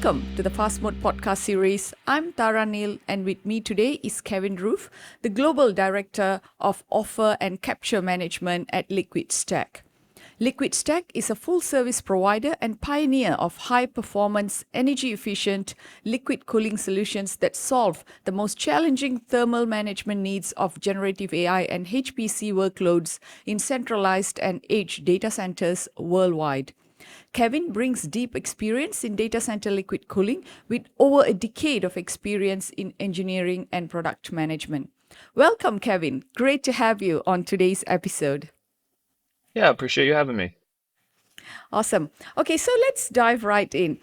Welcome to the Fast Mode podcast series. I'm Tara Neil, and with me today is Kevin Roof, the Global Director of Offer and Capture Management at LiquidStack. LiquidStack is a full service provider and pioneer of high performance, energy efficient liquid cooling solutions that solve the most challenging thermal management needs of generative AI and HPC workloads in centralized and edge data centers worldwide. Kevin brings deep experience in data center liquid cooling with over a decade of experience in engineering and product management. Welcome, Kevin. Great to have you on today's episode. Yeah, appreciate you having me. Awesome. Okay, so let's dive right in.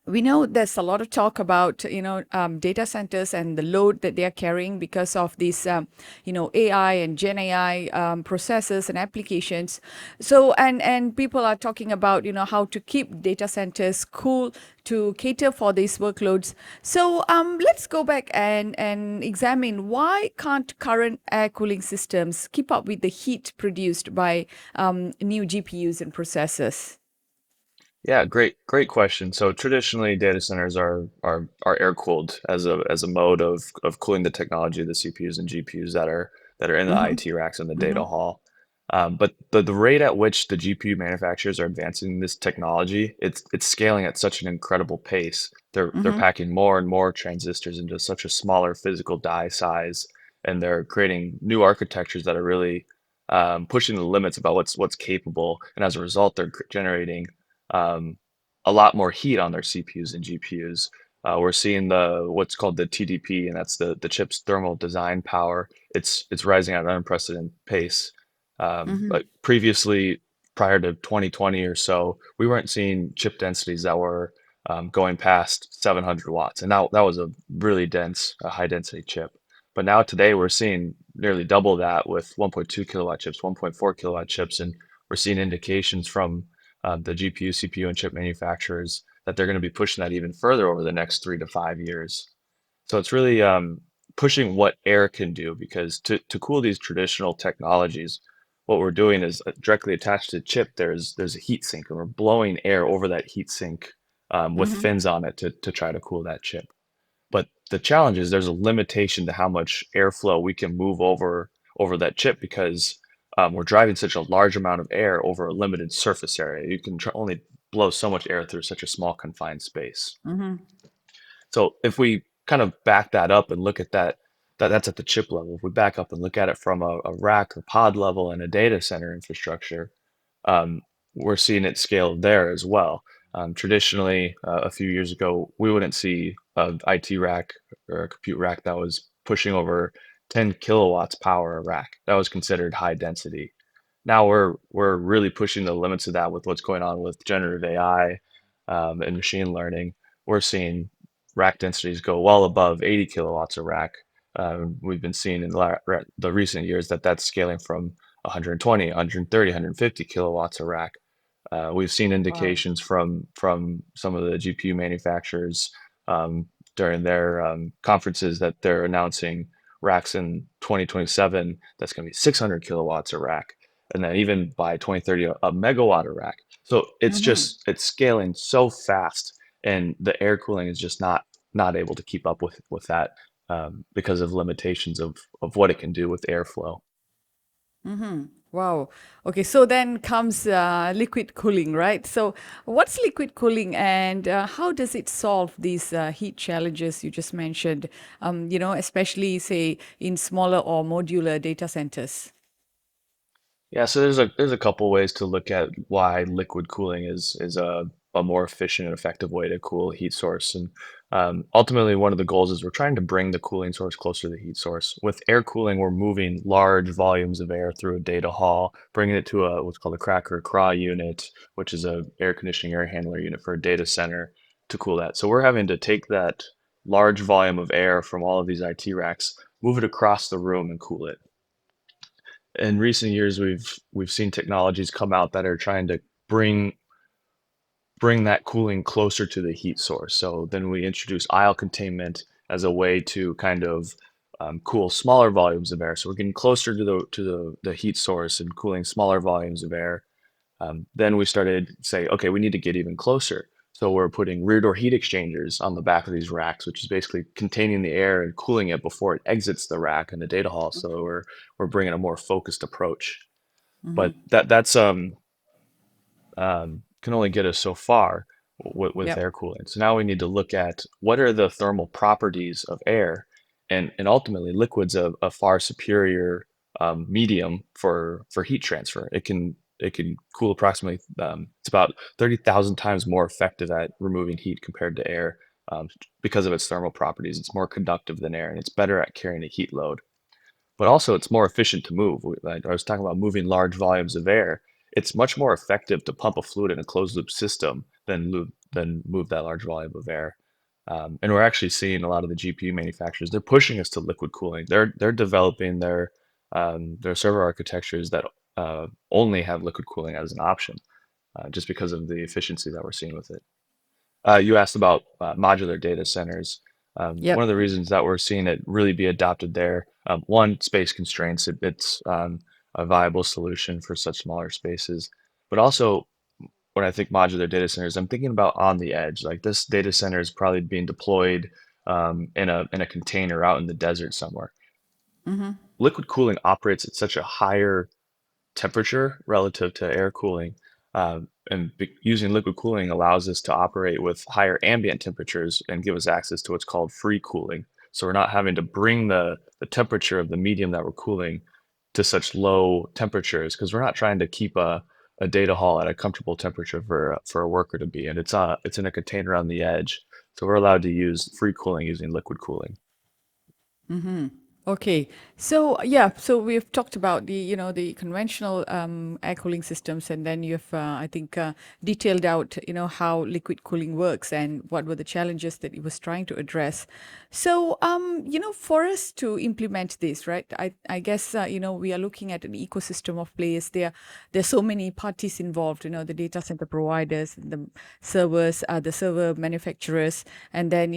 We know there's a lot of talk about data centers and the load that they are carrying because of these AI and Gen AI processes and applications. So and people are talking about how to keep data centers cool to cater for these workloads. So let's go back and examine why can't current air cooling systems keep up with the heat produced by new GPUs and processors. Yeah, great question. So traditionally, data centers are air cooled as a mode of cooling the technology of the CPUs and GPUs that are in the Mm-hmm. IT racks in the Mm-hmm. data hall. But the rate at which the GPU manufacturers are advancing this technology, it's scaling at such an incredible pace. They're Mm-hmm. packing more and more transistors into such a smaller physical die size, and they're creating new architectures that are really pushing the limits about what's capable. And as a result, they're generating um, a lot more heat on their CPUs and GPUs. We're seeing the what's called the TDP, and that's the chip's thermal design power. It's rising at an unprecedented pace. Mm-hmm. Like previously, prior to 2020 or so, we weren't seeing chip densities that were going past 700 watts, and that was a really dense, high density chip. But now today, we're seeing nearly double that with 1.2 kilowatt chips, 1.4 kilowatt chips, and we're seeing indications from the GPU, CPU, and chip manufacturers that they're going to be pushing that even further over the next 3 to 5 years. So it's really pushing what air can do because to cool these traditional technologies, what we're doing is directly attached to the chip. There's a heat sink, and we're blowing air over that heat sink with Mm-hmm. fins on it to try to cool that chip. But the challenge is there's a limitation to how much airflow we can move over that chip because we're driving such a large amount of air over a limited surface area. You can only blow so much air through such a small confined space. Mm-hmm. So if we kind of back that up and look at that's at the chip level. If we back up and look at it from a rack or pod level and a data center infrastructure, um, we're seeing it scale there as well. Traditionally, a few years ago, we wouldn't see a IT rack or a compute rack that was pushing over 10 kilowatts power a rack. That was considered high density. Now we're really pushing the limits of that with what's going on with generative AI and machine learning. We're seeing rack densities go well above 80 kilowatts a rack. We've been seeing in the recent years that that's scaling from 120, 130, 150 kilowatts a rack. We've seen Wow. indications from some of the GPU manufacturers during their conferences that they're announcing racks in 2027 that's going to be 600 kilowatts a rack, and then even by 2030 a megawatt a rack. So Mm-hmm. it's scaling so fast, and the air cooling is just not able to keep up with that because of limitations of what it can do with airflow. Mm-hmm. Wow. Okay, so then comes liquid cooling, right? So, what's liquid cooling, and how does it solve these heat challenges you just mentioned? Especially say in smaller or modular data centers. Yeah, so there's a couple ways to look at why liquid cooling is a more efficient and effective way to cool a heat source. And ultimately, one of the goals is we're trying to bring the cooling source closer to the heat source. With air cooling, we're moving large volumes of air through a data hall, bringing it to a what's called a cracker craw unit, which is a air conditioning air handler unit for a data center to cool that. So we're having to take that large volume of air from all of these IT racks, move it across the room and cool it. In recent years we've seen technologies come out that are trying to bring bring that cooling closer to the heat source. So then we introduce aisle containment as a way to kind of cool smaller volumes of air. So we're getting closer to the heat source and cooling smaller volumes of air. Then we started say, okay, we need to get even closer. So we're putting rear door heat exchangers on the back of these racks, which is basically containing the air and cooling it before it exits the rack in the data hall. So we're bringing a more focused approach. But that can only get us so far with Yep. air cooling. So now we need to look at what are the thermal properties of air, and ultimately liquid's a far superior medium for heat transfer. It can cool approximately it's about 30,000 times more effective at removing heat compared to air because of its thermal properties. It's more conductive than air, and it's better at carrying a heat load, but also it's more efficient to move. Like I was talking about moving large volumes of air. It's much more effective to pump a fluid in a closed loop system than move that large volume of air. And we're actually seeing a lot of the GPU manufacturers. They're pushing us to liquid cooling. They're developing their server architectures that only have liquid cooling as an option, just because of the efficiency that we're seeing with it. You asked about modular data centers. One Yep. of the reasons that we're seeing it really be adopted there, one, space constraints. It's a viable solution for such smaller spaces. But also, when I think modular data centers, I'm thinking about on the edge. Like this data center is probably being deployed in a container out in the desert somewhere. Mm-hmm. Liquid cooling operates at such a higher temperature relative to air cooling. Using liquid cooling allows us to operate with higher ambient temperatures and give us access to what's called free cooling. So we're not having to bring the temperature of the medium that we're cooling to such low temperatures because we're not trying to keep a data hall at a comfortable temperature for a worker to be. And it's in a container on the edge. So we're allowed to use free cooling using liquid cooling. Mm-hmm. Okay. So yeah, so we've talked about the conventional air cooling systems, and then you've I think detailed out how liquid cooling works and what were the challenges that it was trying to address. So for us to implement this, right? I guess we are looking at an ecosystem of players. There's so many parties involved. The data center providers, the servers, the server manufacturers, and then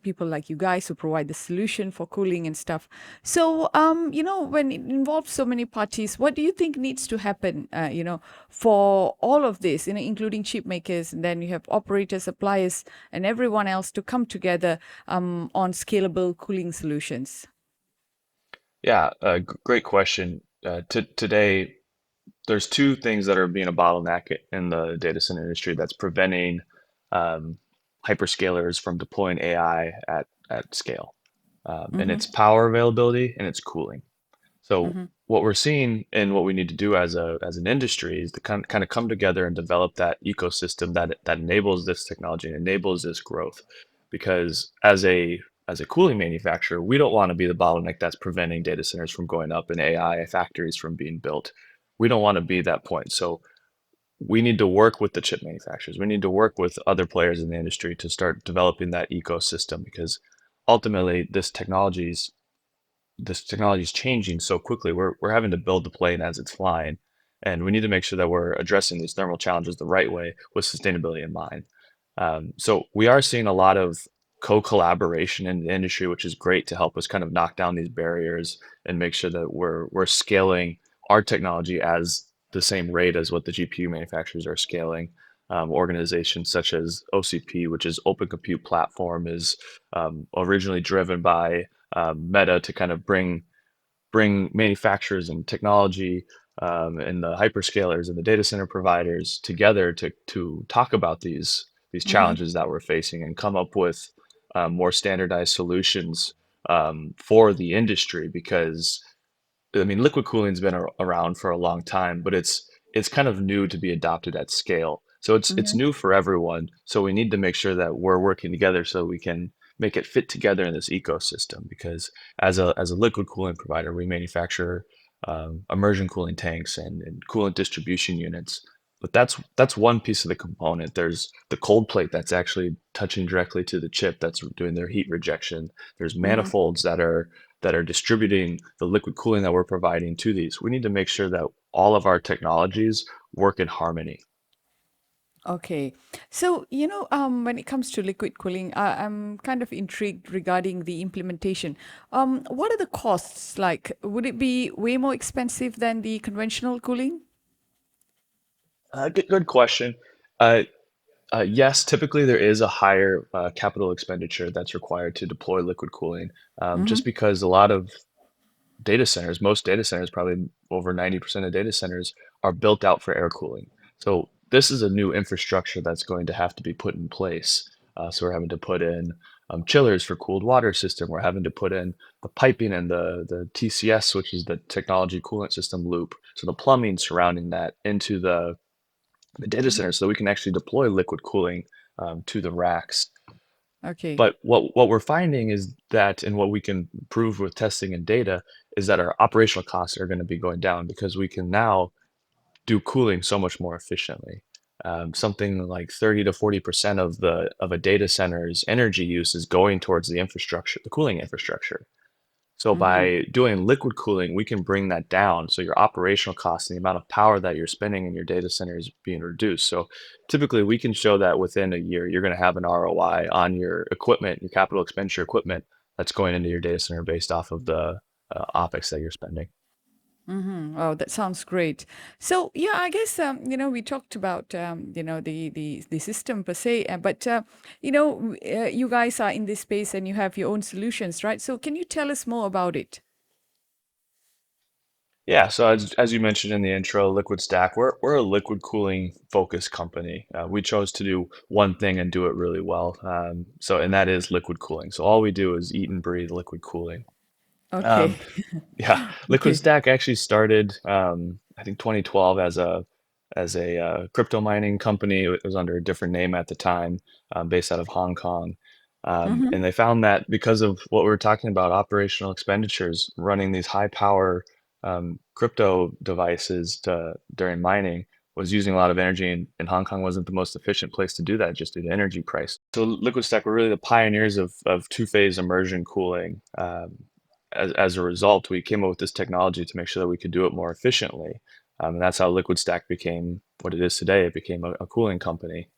people like you guys who provide the solution for cooling and stuff. So when it involves so many parties, what do you think needs to happen for all of this, including chip makers, and then you have operators, suppliers, and everyone else to come together on scalable cooling solutions? Yeah, great question. Today, there's two things that are being a bottleneck in the data center industry that's preventing um, hyperscalers from deploying AI at scale. And Mm-hmm. it's power availability and it's cooling. So Mm-hmm. what we're seeing and what we need to do as an industry is to kind of come together and develop that ecosystem that enables this technology and enables this growth. Because as a cooling manufacturer, we don't want to be the bottleneck that's preventing data centers from going up and AI factories from being built. We don't want to be that point. So we need to work with the chip manufacturers. We need to work with other players in the industry to start developing that ecosystem because ultimately this technology is changing so quickly. We're having to build the plane as it's flying, and we need to make sure that we're addressing these thermal challenges the right way with sustainability in mind. So we are seeing a lot of co-collaboration in the industry, which is great to help us kind of knock down these barriers and make sure that we're scaling our technology as the same rate as what the GPU manufacturers are scaling. Organizations such as OCP, which is Open Compute Platform, is originally driven by Meta to kind of bring manufacturers and technology and the hyperscalers and the data center providers together to talk about these Mm-hmm. challenges that we're facing and come up with more standardized solutions for the industry because I mean, liquid cooling's been around for a long time, but it's kind of new to be adopted at scale. So it's Mm-hmm. new for everyone. So we need to make sure that we're working together so we can make it fit together in this ecosystem. Because as a liquid cooling provider, we manufacture immersion cooling tanks and coolant distribution units. But that's one piece of the component. There's the cold plate that's actually touching directly to the chip that's doing their heat rejection. There's Mm-hmm. manifolds that are distributing the liquid cooling that we're providing to these. We need to make sure that all of our technologies work in harmony. Okay. So, when it comes to liquid cooling, I'm kind of intrigued regarding the implementation. What are the costs like? Would it be way more expensive than the conventional cooling? Good question. Uh, Yes, typically there is a higher capital expenditure that's required to deploy liquid cooling, Mm-hmm. just because a lot of data centers, most data centers, probably over 90% of data centers, are built out for air cooling. So this is a new infrastructure that's going to have to be put in place. So we're having to put in chillers for cooled water system. We're having to put in the piping and the TCS, which is the technology coolant system loop. So the plumbing surrounding that into the data Mm-hmm. center so that we can actually deploy liquid cooling to the racks. Okay. But what we're finding is that, and what we can prove with testing and data, is that our operational costs are going to be going down because we can now do cooling so much more efficiently. Something like 30 to 40% of a data center's energy use is going towards the infrastructure, the cooling infrastructure. So Mm-hmm. by doing liquid cooling, we can bring that down. So your operational costs and the amount of power that you're spending in your data center is being reduced. So typically we can show that within a year, you're going to have an ROI on your equipment, your capital expenditure equipment that's going into your data center based off of the OpEx that you're spending. Mm-hmm. Oh, that sounds great. So yeah, I guess we talked about the system per se, but you guys are in this space and you have your own solutions, right? So can you tell us more about it? Yeah, so as you mentioned in the intro, LiquidStack, we're a liquid cooling focused company. We chose to do one thing and do it really well. And that is liquid cooling. So all we do is eat and breathe liquid cooling. Um, Okay. Yeah, Okay. LiquidStack actually started, I think 2012 as a crypto mining company. It was under a different name at the time, based out of Hong Kong. Mm-hmm. And they found that because of what we were talking about, operational expenditures, running these high power crypto devices during mining was using a lot of energy, and Hong Kong wasn't the most efficient place to do that just due to energy price. So LiquidStack were really the pioneers of two-phase immersion cooling. As a result, we came up with this technology to make sure that we could do it more efficiently. And that's how LiquidStack became what it is today. It became a cooling company.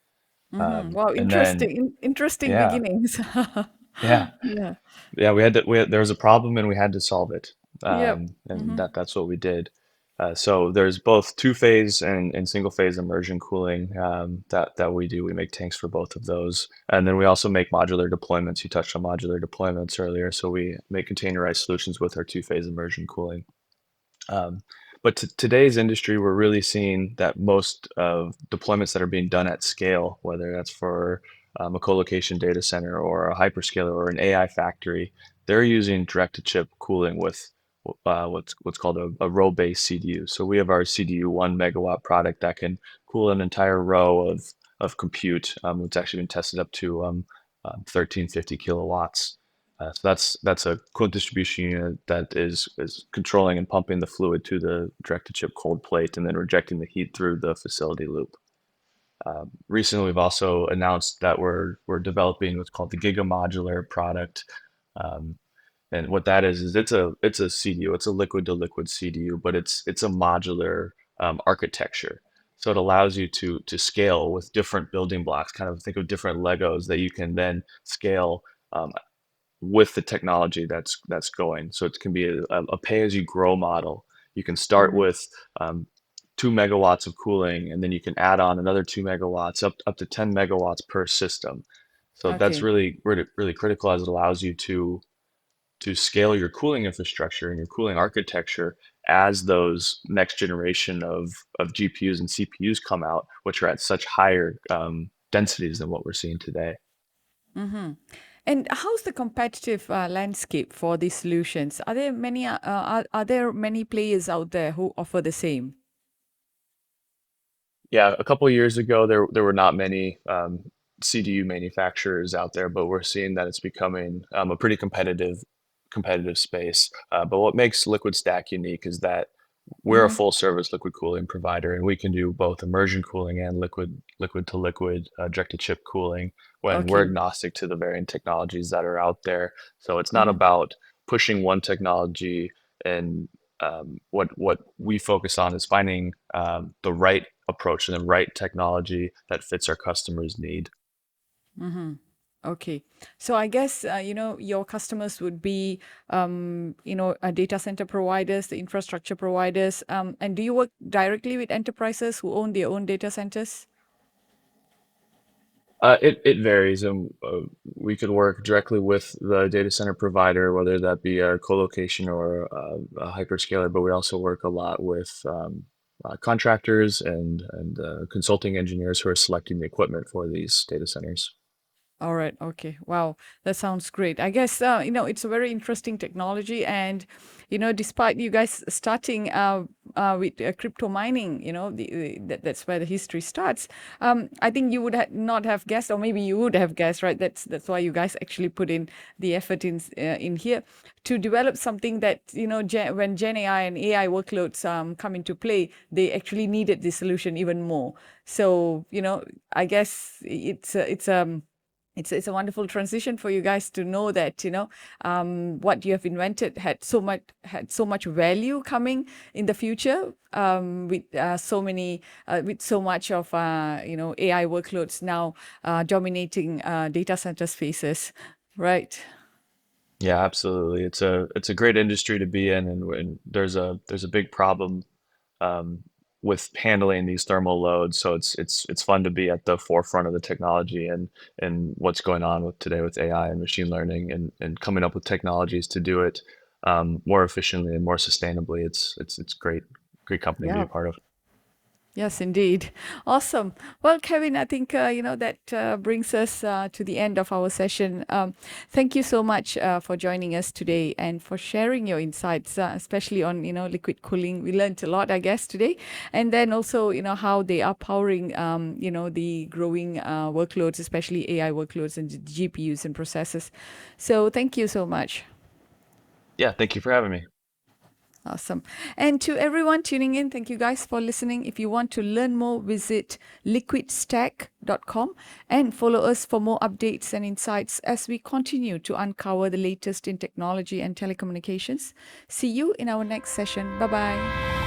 Mm-hmm. Wow, And then, interesting yeah, beginnings. yeah, Yeah. yeah, there was a problem and we had to solve it. Yep. And Mm-hmm. that's what we did. So there's both two-phase and single-phase immersion cooling that we do. We make tanks for both of those, and then we also make modular deployments. You touched on modular deployments earlier, so we make containerized solutions with our two-phase immersion cooling. Um, but today's industry, we're really seeing that most of deployments that are being done at scale, whether that's for a colocation data center or a hyperscaler or an AI factory, they're using direct-to-chip cooling with what's called a row-based CDU. So we have our CDU 1 megawatt product that can cool an entire row of compute. It's actually been tested up to 1350 kilowatts. So that's a coolant distribution unit that is controlling and pumping the fluid to the direct-to-chip cold plate and then rejecting the heat through the facility loop. Recently, we've also announced that we're developing what's called the Giga Modular product. Um, and what that is it's a CDU, it's a liquid to liquid CDU, but it's a modular architecture. So it allows you to scale with different building blocks, kind of think of different Legos that you can then scale um, with the technology that's going. So it can be a pay-as-you-grow model. You can start Mm-hmm. with 2 megawatts of cooling, and then you can add on another 2 megawatts, up to 10 megawatts per system. So that's Okay. really critical as it allows you to scale your cooling infrastructure and your cooling architecture as those next generation of GPUs and CPUs come out, which are at such higher densities than what we're seeing today. Mm-hmm. And how's the competitive landscape for these solutions? Are there many players out there who offer the same? Yeah, a couple of years ago, there were not many CDU manufacturers out there, but we're seeing that it's becoming a pretty competitive space. But what makes LiquidStack unique is that we're a Mm-hmm. full service liquid cooling provider, and we can do both immersion cooling and liquid to liquid direct to chip cooling when we're Okay. agnostic to the varying technologies that are out there. So it's not Mm-hmm. about pushing one technology, and what we focus on is finding the right approach and the right technology that fits our customers' need. Mm-hmm. Okay. So I guess, your customers would be, data center providers, the infrastructure providers. And do you work directly with enterprises who own their own data centers? It varies, and we could work directly with the data center provider, whether that be a colocation or a hyperscaler. But we also work a lot with contractors and consulting engineers who are selecting the equipment for these data centers. All right. Okay. Wow. That sounds great. I guess, it's a very interesting technology. And, despite you guys starting with crypto mining, that's where the history starts. I think you would not have guessed, or maybe you would have guessed, right? That's why you guys actually put in the effort in here to develop something that, when Gen AI and AI workloads come into play, they actually needed this solution even more. So, I guess it's a wonderful transition for you guys to know that what you have invented had so much value coming in the future, with so much of AI workloads now dominating data center spaces, right? Yeah, absolutely. It's a great industry to be in, and there's a big problem um, with handling these thermal loads. So it's fun to be at the forefront of the technology and what's going on with today with AI and machine learning and coming up with technologies to do it more efficiently and more sustainably. It's great company to be Yeah. a part of. Yes, indeed. Awesome. Well, Kevin, I think that brings us to the end of our session. Thank you so much for joining us today and for sharing your insights, especially on liquid cooling. We learned a lot, I guess, today, and then also how they are powering the growing workloads, especially AI workloads and GPUs and processors. So, thank you so much. Yeah, thank you for having me. Awesome. And to everyone tuning in, thank you guys for listening. If you want to learn more, visit liquidstack.com and follow us for more updates and insights as we continue to uncover the latest in technology and telecommunications. See you in our next session. Bye bye.